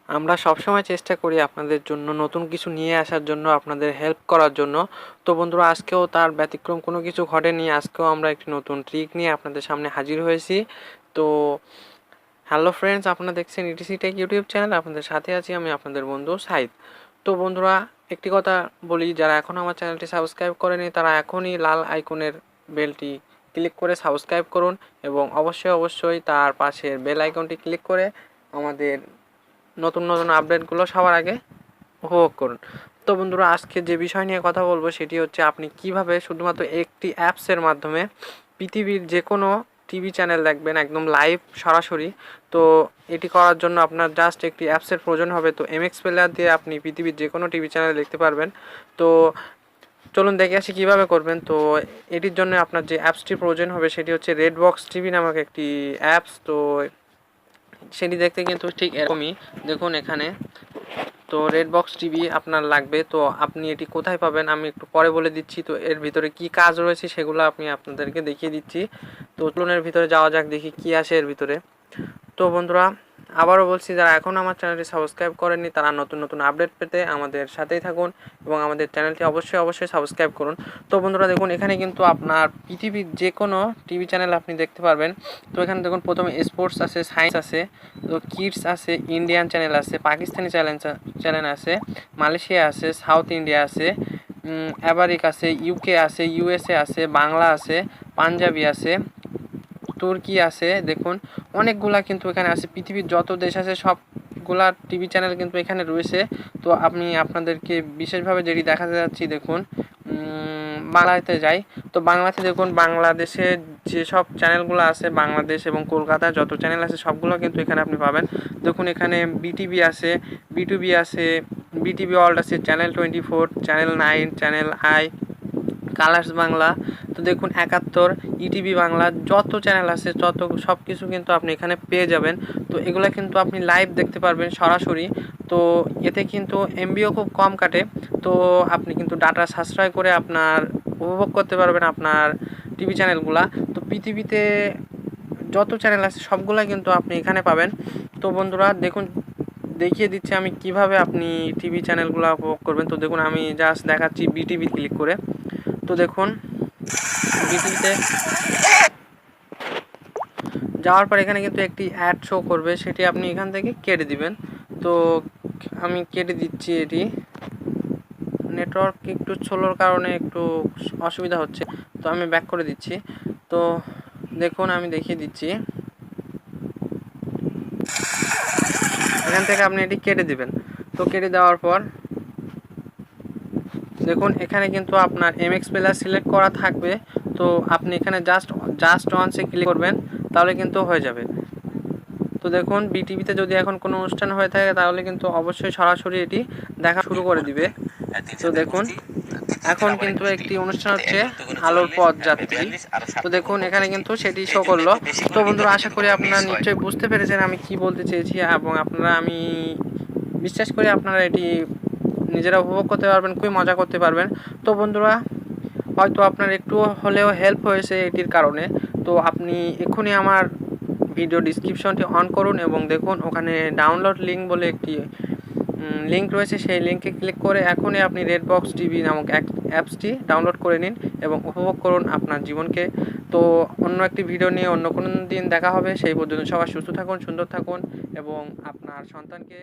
আমরা সবসময় চেষ্টা করি আপনাদের জন্য নতুন কিছু নিয়ে আসার জন্য, আপনাদের হেল্প করার জন্য। তো বন্ধুরা, আজকেও তার ব্যতিক্রম কোনো কিছু ঘটেনি। আজকেও আমরা একটি নতুন ট্রিক নিয়ে আপনাদের সামনে হাজির হয়েছি। তো হ্যালো ফ্রেন্ডস, আপনারা দেখছেন ইটিসি টেক ইউটিউব চ্যানেল। আপনাদের সাথে আছি আমি, আপনাদের বন্ধু সাইদ। তো বন্ধুরা, একটি কথা বলি, যারা এখনও আমার চ্যানেলটি সাবস্ক্রাইব করেনি তারা এখনই লাল আইকনের বেলটি ক্লিক করে সাবস্ক্রাইব করুন এবং অবশ্যই তার পাশের বেল আইকনটি ক্লিক করে আমাদের নতুন নতুন আপডেটগুলো সবার আগে উপভোগ করুন। তো বন্ধুরা, আজকে যে বিষয় নিয়ে কথা বলবো সেটি হচ্ছে আপনি কিভাবে শুধুমাত্র একটি অ্যাপসের মাধ্যমে পৃথিবীর যে কোনো টিভি চ্যানেল দেখবেন একদম লাইভ সরাসরি। তো এটি করার জন্য আপনার জাস্ট একটি অ্যাপসের প্রয়োজন হবে। তো এমএক্স প্লেয়ার দিয়ে আপনি পৃথিবীর যে কোনো টিভি চ্যানেল দেখতে পারবেন। তো চলুন দেখে আসি কীভাবে করবেন। তো এটির জন্য আপনার যে অ্যাপসটি প্রয়োজন হবে সেটি হচ্ছে রেড বক্স টিভি নামক একটি অ্যাপস। তো সেটি দেখতে কিন্তু ঠিক এরকমই, দেখুন এখানে। তো রেড বক্স টিভি আপনার লাগবে। তো আপনি এটি কোথায় পাবেন আমি একটু পরে বলে দিচ্ছি। তো এর ভিতরে কি কাজ রয়েছে সেগুলো আমি আপনাদেরকে দেখিয়ে দিচ্ছি। তো চলুন এর ভিতরে যাওয়া যাক, দেখি কি আসে এর ভিতরে। তো বন্ধুরা, আবারও বলছি, যারা এখন আমার চ্যানেলটি সাবস্ক্রাইব করেননি তারা নতুন নতুন আপডেট পেতে আমাদের সাথেই থাকুন এবং আমাদের চ্যানেলটি অবশ্যই সাবস্ক্রাইব করুন। তো বন্ধুরা দেখুন, এখানে কিন্তু আপনার পৃথিবীর যে কোনো টিভি চ্যানেল আপনি দেখতে পারবেন। তো এখানে দেখুন প্রথমে স্পোর্টস আছে, সায়েন্স আছে, তো কিডস আছে, ইন্ডিয়ান চ্যানেল আছে, পাকিস্তানি চ্যানেল আছে, মালয়েশিয়া আছে, সাউথ ইন্ডিয়া আছে, আমেরিক আছে, ইউকে আছে, ইউএসএ আছে, বাংলা আছে, পাঞ্জাবি আছে, তুর্কি আছে। দেখুন অনেকগুলা কিন্তু এখানে আছে, পৃথিবীর যত দেশ আছে সবগুলা টিভি চ্যানেল কিন্তু এখানে রয়েছে। তো আমি আপনাদেরকে বিশেষভাবে যেটি দেখাতে যাচ্ছি, দেখুন বাংলাতে যাই। তো বাংলাতে দেখুন, বাংলাদেশে যেসব চ্যানেলগুলো আছে, বাংলাদেশ এবং কলকাতার যত চ্যানেল আছে সবগুলো কিন্তু এখানে আপনি পাবেন। দেখুন এখানে বিটিভি আছে, বিটিভি আছে, বিটিভি ওয়ার্ল্ড আছে, channel 24, channel 9, channel I, colours Bangla. তো দেখুন 71, ইটিভি বাংলা, যত চ্যানেল আছে যত সব কিছু কিন্তু আপনি এখানে পেয়ে যাবেন। তো এগুলো কিন্তু আপনি লাইভ দেখতে পারবেন সরাসরি। তো এতে কিন্তু এমবিও খুব কম কাটে। তো আপনি কিন্তু ডাটা সাশ্রয় করে আপনার উপভোগ করতে পারবেন আপনার টিভি চ্যানেলগুলা। তো পৃথিবীতে যত চ্যানেল আছে সবগুলাই কিন্তু আপনি এখানে পাবেন। তো বন্ধুরা দেখুন, দেখিয়ে দিচ্ছি আমি কিভাবে আপনি টিভি চ্যানেলগুলো উপভোগ করবেন। তো দেখুন আমি জাস্ট দেখাচ্ছি বিটিভি ক্লিক করে। তো দেখুন বিটিভিতে যাওয়ার পর এখানে কিন্তু একটি অ্যাড শো করবে, সেটি আপনি এখান থেকে কেটে দিবেন। তো আমি কেটে দিচ্ছি। এটি নেটওয়ার্ক একটু স্লোর কারণে একটু অসুবিধা হচ্ছে, তো আমি ব্যাক করে দিচ্ছি। তো দেখুন আমি দেখিয়ে দিচ্ছি, এখান থেকে আপনি এটি কেটে দিবেন। তো কেটে দেওয়ার পর দেখুন এখানে কিন্তু আপনার এমএক্স প্লেয়ার সিলেক্ট করা থাকবে। তো আপনি এখানে জাস্ট ওয়ান্সে ক্লিক করবেন, তাহলে কিন্তু হয়ে যাবে। তো দেখুন বিটিভিতে যদি এখন কোনো অনুষ্ঠান হয়ে থাকে তাহলে কিন্তু অবশ্যই সরাসরি এটি দেখা শুরু করে দিবে। তো দেখুন এখন কিন্তু একটি অনুষ্ঠান হচ্ছে আলোর পথ যাত্রী। তো দেখুন এখানে কিন্তু সেটি শো করলো। তো বন্ধুরা, আশা করি আপনারা নিশ্চয়ই বুঝতে পেরেছেন আমি কি বলতে চেয়েছি, এবং আমি বিশ্বাস করি আপনারা এটি নিজেরা উপভোগ করতে পারবেন, খুবই মজা করতে পারবেন। তো বন্ধুরা, হয়তো আপনার একটু হলেও হেল্প হয়েছে এটির কারণে। তো আপনি এক্ষুনি আমার ভিডিও ডিসক্রিপশনটি অন করুন এবং দেখুন ওখানে ডাউনলোড লিঙ্ক বলে একটি লিঙ্ক রয়েছে, সেই লিঙ্কে ক্লিক করে এখনই আপনি রেড বক্স টিভি নামক অ্যাপসটি ডাউনলোড করে নিন এবং উপভোগ করুন আপনার জীবনকে। তো অন্য একটি ভিডিও নিয়ে অন্য কোনো দিন দেখা হবে। সেই পর্যন্ত সবাই সুস্থ থাকুন, সুন্দর থাকুন এবং আপনার সন্তানকে